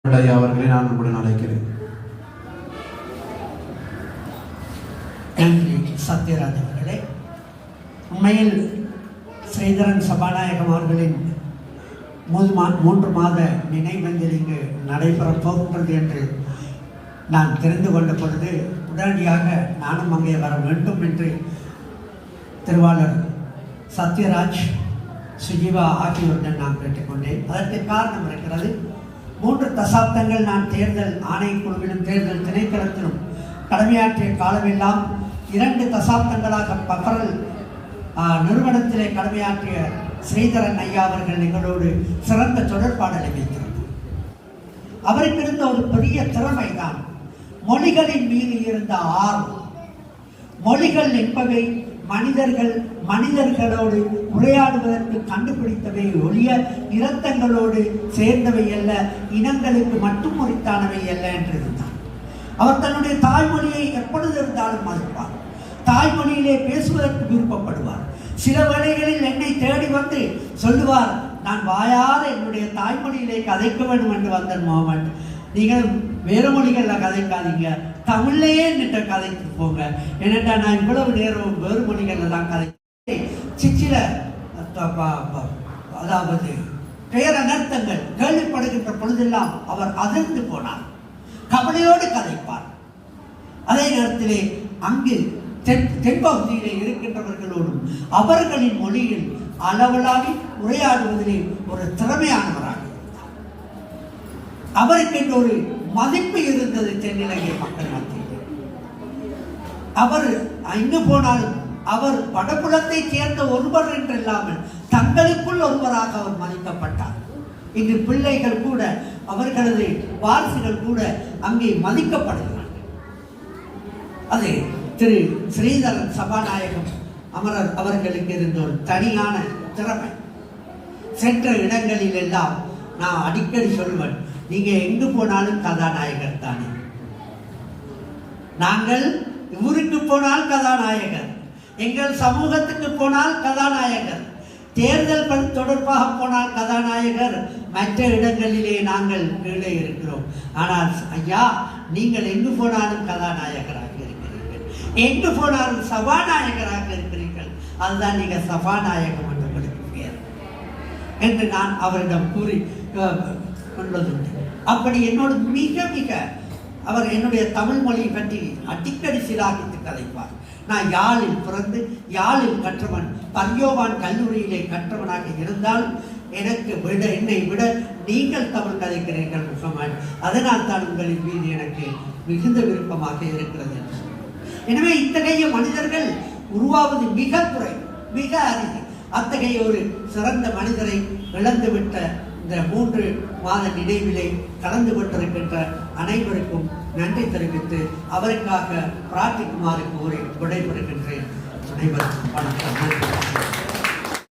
அவர்களை நான் உங்களுடன் அழைக்கிறேன். நன்றி சத்யராஜ் அவர்களே. உண்மையில் ஸ்ரீதரன் சபாநாயகம் அவர்களின் 3 மாத நினைவஞ்சலி இங்கு நடைபெறப் போகின்றது என்று நான் தெரிந்து கொண்ட பொழுது உடனடியாக நானும் அங்கே வர வேண்டும் என்று திருவாளர் சத்யராஜ், சுஜீவா ஆகியோருடன் நான் கேட்டுக்கொண்டேன். அதற்கு காரணம் இருக்கிறது. 3 தசாப்தங்கள் நான் தேர்தல் ஆணைக்குழுவிலும் தேர்தல் திணைக்களத்திலும் கடமையாற்றிய காலமெல்லாம் 2 தசாப்தங்களாக பப்பரல் நிறுவனத்திலே கடமையாற்றிய ஸ்ரீதரன் ஐயா அவர்கள் எங்களோடு சிறந்த தொடர்பாடலை வைத்திருந்தார். அவருக்கு இருந்த ஒரு பெரிய திறமை தான் மொழிகளின் மீது இருந்த ஆர்வம். மொழிகள் என்பவை மனிதர்களோடு உரையாடுவதற்கு கண்டுபிடித்தவை ஒழிய இரத்தங்களோடு சேர்ந்தவை அல்ல, இனங்களுக்கு மட்டும் உரித்தானவை அல்ல என்றிருந்தார். அவர் தன்னுடைய தாய்மொழியை எப்பொழுது இருந்தாலும் மதிப்பார். தாய்மொழியிலே பேசுவதற்கு விருப்பப்படுவார். சில வேளைகளில் என்னை தேடி வந்து சொல்லுவார், நான் வாயார என்னுடைய தாய்மொழியிலே கதைக்க வேண்டும் என்று வந்தேன் மோகன், நீங்கள் வேறு மொழிகளில் கதைக்காதீங்க, தமிழ்லையே நின்ற கதைக்கு போங்க, ஏனென்றா நான் இவ்வளவு நேரம் வேறு மொழிகளில் தான் கதை சிச்சில அதாவது பேரனர்த்தங்கள் கேள்விப்படுகின்ற பொழுதெல்லாம் அவர் அதிர்ந்து போனார். கவலையோடு கதைப்பார். அதே நேரத்திலே அங்கு தென்பகுதியிலே இருக்கின்றவர்களோடும் அவர்களின் மொழியில் அளவலாகி உரையாடுவதிலே ஒரு திறமையானவராக இருந்தார். அவருக்கு ஒரு மதிப்பு இருந்தது தென்னிலங்கை மக்கள் மத்தியில். அவர் எங்கு போனாலும் அவர் வடபுலத்தை சேர்ந்த ஒருவர் என்றில்லாமல் தங்களுக்குள் ஒருவராக அவர் மதிக்கப்பட்டார். இங்கு பிள்ளைகள் கூட, அவர்களது வாரிசுகள் கூட அங்கே மதிக்கப்படுகிறார்கள். அது திரு ஸ்ரீதரன் சபாநாயகம் அமரர் அவர்களுக்கு இருந்த ஒரு தனியான திறமை. சென்ற இடங்களில் எல்லாம் நான் அடிக்கடி சொல்வேன், நீங்க எங்கு போனாலும் கதாநாயகர் தானே. நாங்கள் ஊருக்கு போனால் கதாநாயகர், எங்கள் சமூகத்துக்கு போனால் கதாநாயகர், தேர்தல் தொடர்பாக போனால் கதாநாயகர், மற்ற இடங்களிலே நாங்கள் கீழே இருக்கிறோம். ஆனால் ஐயா, நீங்கள் எங்கு போனாலும் கதாநாயகராக இருக்கிறீர்கள், எங்கு போனாலும் சபாநாயகராக இருக்கிறீர்கள், அதுதான் நீங்க சபாநாயகம் என்று பெயர் என்று நான் அவரிடம் கூறி கொண்டதுண்டு. அப்படி என்னோடு மிக மிக அவர் என்னுடைய தமிழ் மொழியை பற்றி அடிக்கடி சிலாகித்து கதைப்பார். நான் யாழில் பிறந்து யாழில் கற்றவன், பர்யோவான் கல்லூரியிலே கற்றவனாக இருந்தாலும் என்னை விட நீங்கள் தமிழ் கதைக்கிறீர்கள் முகமது, அதனால் தான் உங்களின் மீது எனக்கு மிகுந்த விருப்பமாக இருக்கிறது. எனவே இத்தகைய மனிதர்கள் உருவாவது மிக குறை, மிக அரிது. அத்தகைய ஒரு சிறந்த மனிதரை இழந்துவிட்ட இந்த 3 மாத நினைவிலே கலந்து கொண்டிருக்கின்ற அனைவருக்கும் நன்றி தெரிவித்து அவருக்காக பிரார்த்திக்குமாறு கூறி விடைபெறுகின்றேன். அனைவருக்கும் வணக்கம்.